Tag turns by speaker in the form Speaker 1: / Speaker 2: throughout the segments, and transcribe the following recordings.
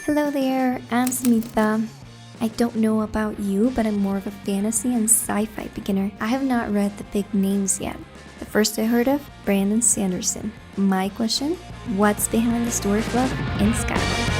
Speaker 1: Hello there, I'm Smitha. I don't know about you, but I'm more of a fantasy and sci-fi beginner. I have not read the big names yet. The first I heard of, Brandon Sanderson. My question, what's behind the story of love in Skyward?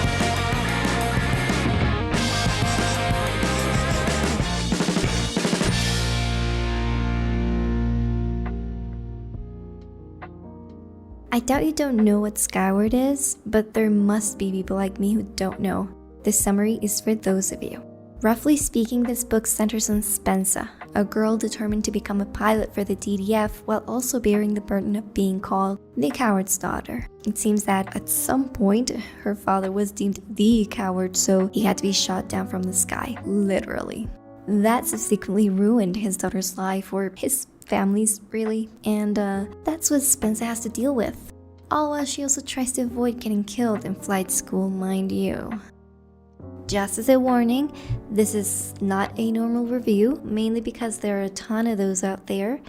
Speaker 1: I doubt you don't know what Skyward is, but there must be people like me who don't know. This summary is for those of you. Roughly speaking, this book centers on 𝒓𝒂𝒍𝒚, a girl determined to become a pilot for the DDF while also bearing the burden of being called the coward's daughter. It seems that at some point, her father was deemed the coward, so he had to be shot down from the sky, literally. That subsequently ruined his daughter's life, or his family's really, and that's what 𝒓𝒂𝒍𝒚 has to deal with. All while she also tries to avoid getting killed in flight school, mind you. Just as a warning, this is not a normal review, mainly because there are a ton of those out there.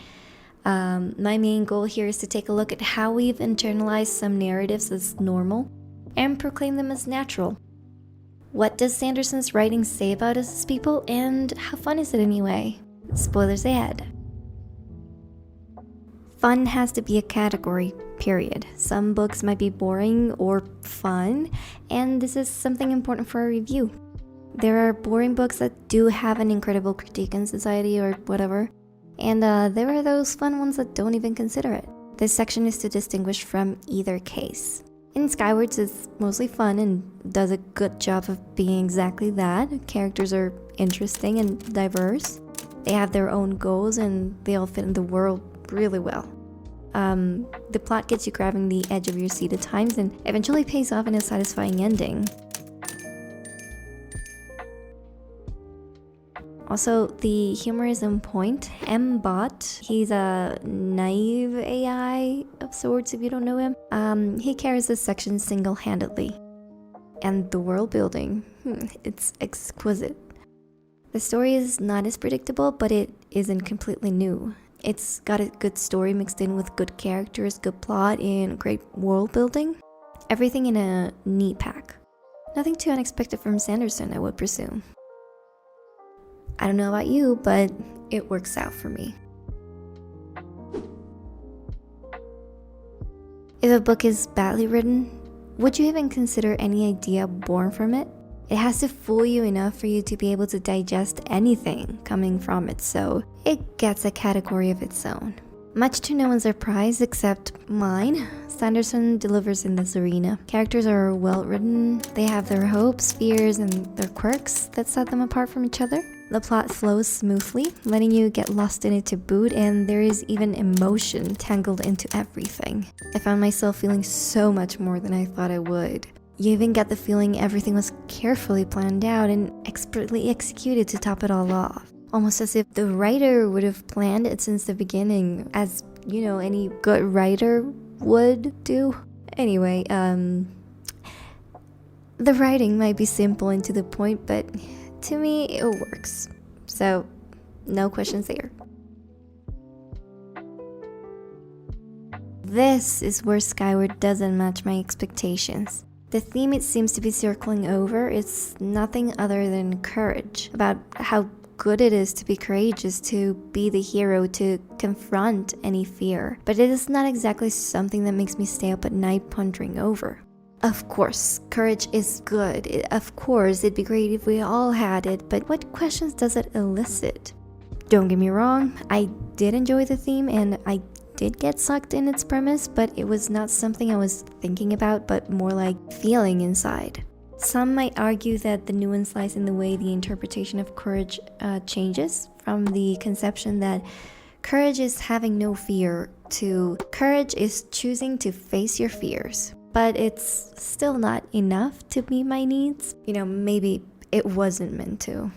Speaker 1: My main goal here is to take a look at how we've internalized some narratives as normal and proclaim them as natural. What does Sanderson's writing say about us as people, and how fun is it anyway? Spoilers ahead. Fun has to be a category, period. Some books might be boring or fun, and this is something important for a review. There are boring books that do have an incredible critique on society or whatever, and there are those fun ones that don't even consider it. This section is to distinguish from either case. In Skyward, it's mostly fun and does a good job of being exactly that. Characters are interesting and diverse. They have their own goals and they all fit in the world really well. The plot gets you grabbing the edge of your seat at times and eventually pays off in a satisfying ending. Also, the humor is on point. 𝒓𝒂𝒍𝒚, he's a naive AI of sorts if you don't know him. He carries this section single-handedly. And the world building, it's exquisite. The story is not as predictable, but it isn't completely new. It's got a good story mixed in with good characters, good plot, and great world building. Everything in a neat pack. Nothing too unexpected from Sanderson, I would presume. I don't know about you, but it works out for me. If a book is badly written, would you even consider any idea born from it? It has to fool you enough for you to be able to digest anything coming from it, so it gets a category of its own. Much to no one's surprise except mine, Sanderson delivers in this arena. Characters are well written, they have their hopes, fears, and their quirks that set them apart from each other. The plot flows smoothly, letting you get lost in it to boot, and there is even emotion tangled into everything. I found myself feeling so much more than I thought I would. You even get the feeling everything was carefully planned out and expertly executed to top it all off. Almost as if the writer would have planned it since the beginning, as, you know, any good writer would do. Anyway, the writing might be simple and to the point, but to me, it works. So, no questions there. This is where Skyward doesn't match my expectations. The theme it seems to be circling over is nothing other than courage, about how good it is to be courageous, to be the hero, to confront any fear. But it is not exactly something that makes me stay up at night pondering over. Of course, courage is good. Of course, it'd be great if we all had it, but what questions does it elicit? Don't get me wrong, I did enjoy the theme and I did get sucked in its premise, but it was not something I was thinking about, but more like feeling inside. Some might argue that the nuance lies in the way the interpretation of courage changes from the conception that courage is having no fear to courage is choosing to face your fears. But it's still not enough to meet my needs. You know, maybe it wasn't meant to.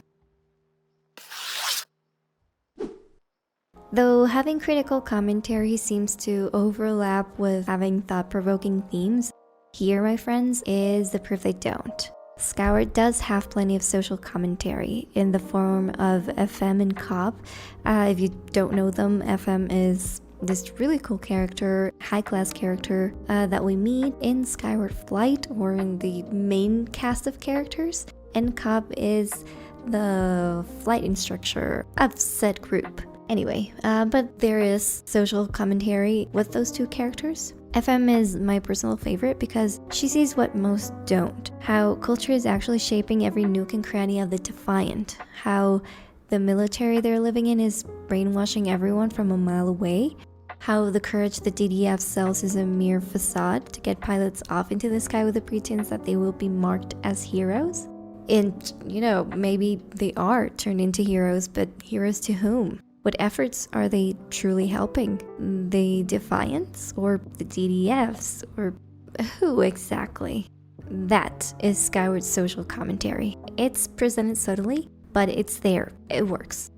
Speaker 1: Though having critical commentary seems to overlap with having thought-provoking themes, here, my friends, is the proof they don't. Skyward does have plenty of social commentary in the form of FM and COP. If you don't know them, FM is this really cool character, high-class character that we meet in Skyward Flight or in the main cast of characters. NCOP is the flight instructor of said group. Anyway, but there is social commentary with those two characters. FM is my personal favorite because she sees what most don't. How culture is actually shaping every nook and cranny of the Defiant. How the military they're living in is brainwashing everyone from a mile away. How the courage the DDF sells is a mere facade to get pilots off into the sky with the pretense that they will be marked as heroes. And, maybe they are turned into heroes, but heroes to whom? What efforts are they truly helping? The Defiants or the DDFs or who exactly? That is Skyward's social commentary. It's presented subtly, but it's there. It works.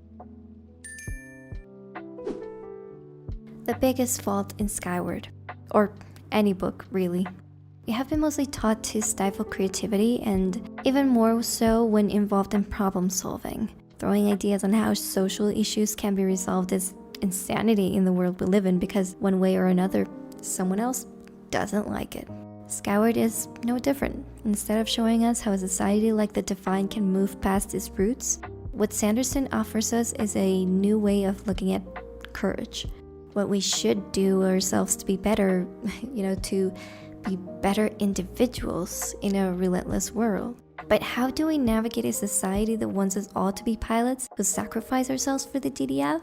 Speaker 1: The biggest fault in Skyward, or any book really. We have been mostly taught to stifle creativity, and even more so when involved in problem solving. Throwing ideas on how social issues can be resolved is insanity in the world we live in because one way or another, someone else doesn't like it. Skyward is no different. Instead of showing us how a society like the Defiant can move past its roots, what Sanderson offers us is a new way of looking at courage. What we should do ourselves to be better, to be better individuals in a relentless world. But how do we navigate a society that wants us all to be pilots who sacrifice ourselves for the DDF?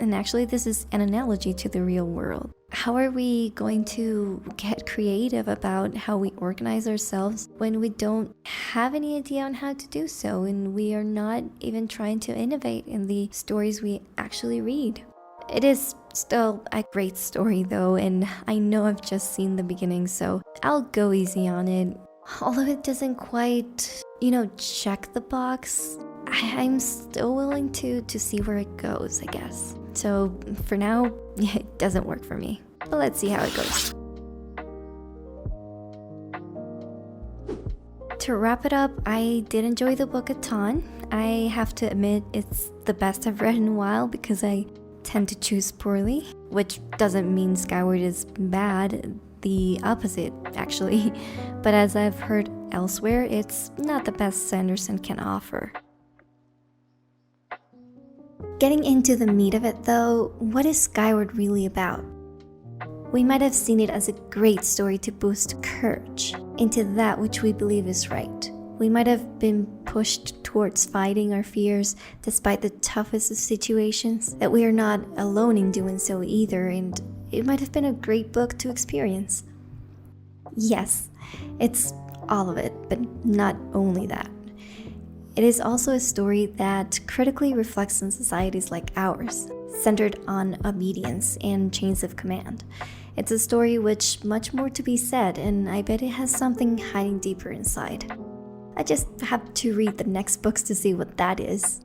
Speaker 1: And actually, this is an analogy to the real world. How are we going to get creative about how we organize ourselves when we don't have any idea on how to do so, and we are not even trying to innovate in the stories we actually read? It is still a great story though, and I know I've just seen the beginning, so I'll go easy on it. Although it doesn't quite, check the box, I'm still willing to see where it goes, I guess. So for now, it doesn't work for me. But let's see how it goes. To wrap it up, I did enjoy the book a ton. I have to admit it's the best I've read in a while because I tend to choose poorly, which doesn't mean Skyward is bad. The opposite, actually. But as I've heard elsewhere, it's not the best Sanderson can offer. Getting into the meat of it though, what is Skyward really about? We might have seen it as a great story to boost courage into that which we believe is right. We might have been pushed towards fighting our fears despite the toughest of situations, that we are not alone in doing so either, and it might have been a great book to experience. Yes, it's all of it, but not only that. It is also a story that critically reflects on societies like ours, centered on obedience and chains of command. It's a story which much more to be said, and I bet it has something hiding deeper inside. I just have to read the next books to see what that is.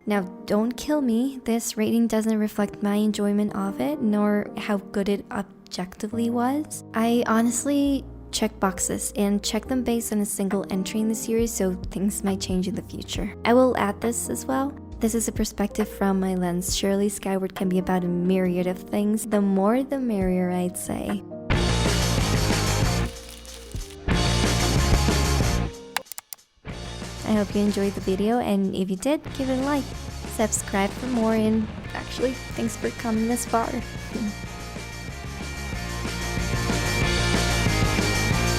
Speaker 1: Now, don't kill me. This rating doesn't reflect my enjoyment of it, nor how good it objectively was. I honestly check boxes and check them based on a single entry in the series, so things might change in the future. I will add this as well. This is a perspective from my lens. Surely Skyward can be about a myriad of things. The more the merrier, I'd say. I hope you enjoyed the video, and if you did, give it a like, subscribe for more, and actually, thanks for coming this far.